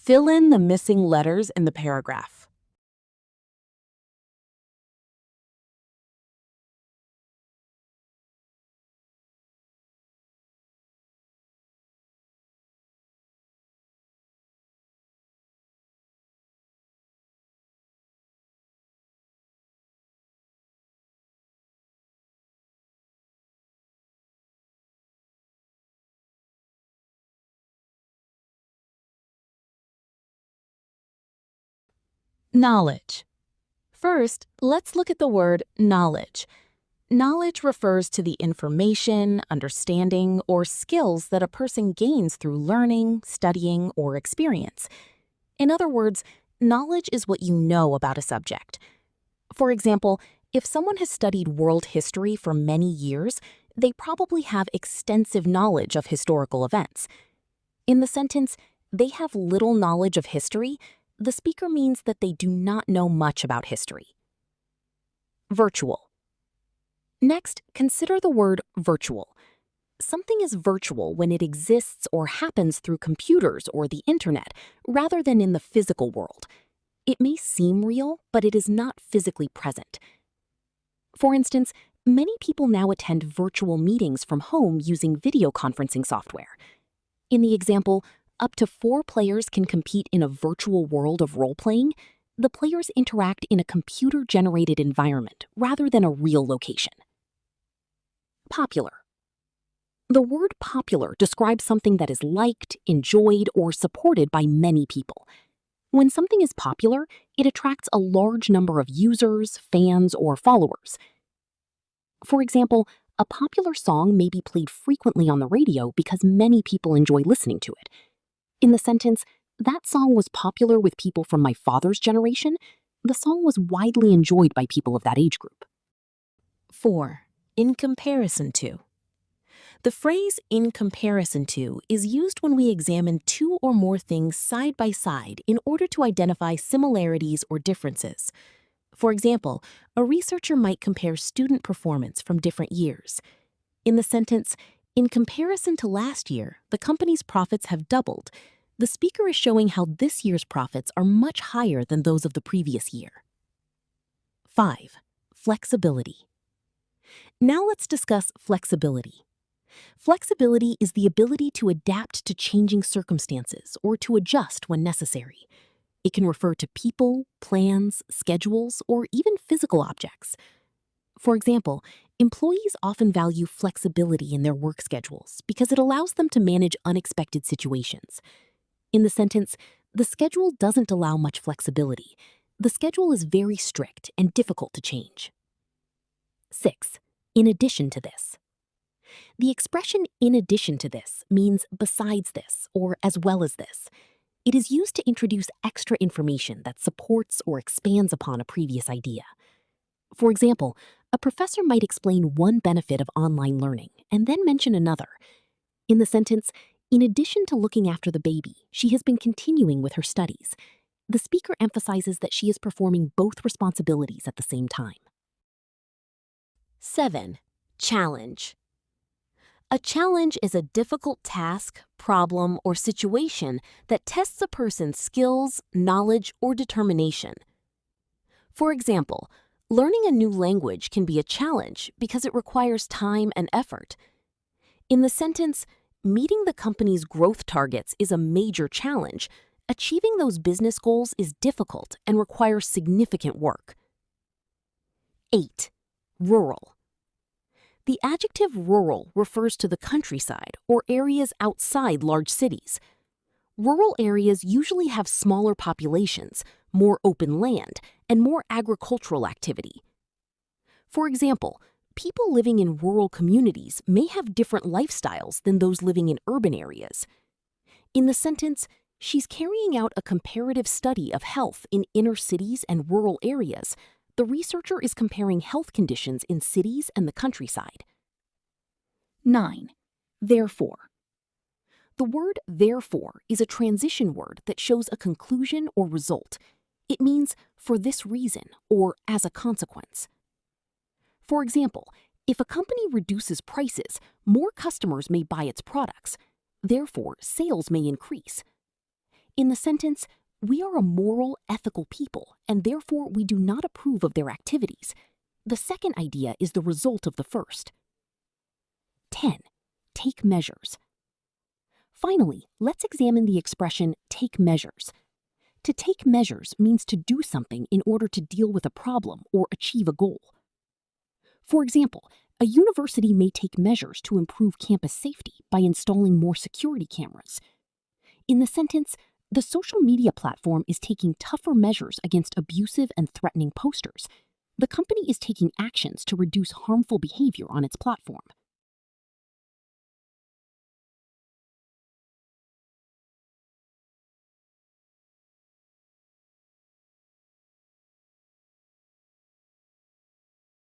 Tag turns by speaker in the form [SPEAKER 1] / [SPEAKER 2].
[SPEAKER 1] Fill in the missing letters in the paragraph. Knowledge. First, let's look at the word knowledge. Knowledge refers to the information, understanding, or skills that a person gains through learning, studying, or experience. In other words, knowledge is what you know about a subject. For example, if someone has studied world history for many years, they probably have extensive knowledge of historical events. In the sentence, they have little knowledge of history, the speaker means that they do not know much about history. Virtual. Next, consider the word virtual. Something is virtual when it exists or happens through computers or the internet, rather than in the physical world. It may seem real, but it is not physically present. For instance, many people now attend virtual meetings from home using video conferencing software. In the example, up to 4 players can compete in a virtual world of role-playing. The players interact in a computer-generated environment rather than a real location. Popular. The word popular describes something that is liked, enjoyed, or supported by many people. When something is popular, it attracts a large number of users, fans, or followers. For example, a popular song may be played frequently on the radio because many people enjoy listening to it. In the sentence, that song was popular with people from my father's generation, the song was widely enjoyed by people of that age group. 4. In comparison to. The phrase in comparison to is used when we examine 2 or more things side by side in order to identify similarities or differences. For example, a researcher might compare student performance from different years. In the sentence, in comparison to last year, the company's profits have doubled. The speaker is showing how this year's profits are much higher than those of the previous year. 5. Flexibility. Now let's discuss flexibility. Flexibility is the ability to adapt to changing circumstances or to adjust when necessary. It can refer to people, plans, schedules, or even physical objects. For example, employees often value flexibility in their work schedules because it allows them to manage unexpected situations. In the sentence, the schedule doesn't allow much flexibility. The schedule is very strict and difficult to change. 6. In addition to this. The expression in addition to this means besides this or as well as this. It is used to introduce extra information that supports or expands upon a previous idea. For example, a professor might explain one benefit of online learning and then mention another. In the sentence, in addition to looking after the baby, she has been continuing with her studies. The speaker emphasizes that she is performing both responsibilities at the same time. 7. Challenge. A challenge is a difficult task, problem, or situation that tests a person's skills, knowledge, or determination. For example, learning a new language can be a challenge because it requires time and effort. In the sentence, meeting the company's growth targets is a major challenge. Achieving those business goals is difficult and requires significant work. 8. Rural. The adjective rural refers to the countryside or areas outside large cities. Rural areas usually have smaller populations, more open land, and more agricultural activity. For example, people living in rural communities may have different lifestyles than those living in urban areas. In the sentence, she's carrying out a comparative study of health in inner cities and rural areas. The researcher is comparing health conditions in cities and the countryside. 9. Therefore. The word therefore is a transition word that shows a conclusion or result. It means for this reason or as a consequence. For example, if a company reduces prices, more customers may buy its products. Therefore, sales may increase. In the sentence, we are a moral, ethical people, and therefore we do not approve of their activities. The second idea is the result of the first. 10. Take measures. Finally, let's examine the expression take measures. To take measures means to do something in order to deal with a problem or achieve a goal. For example, a university may take measures to improve campus safety by installing more security cameras. In the sentence, the social media platform is taking tougher measures against abusive and threatening posters. The company is taking actions to reduce harmful behavior on its platform.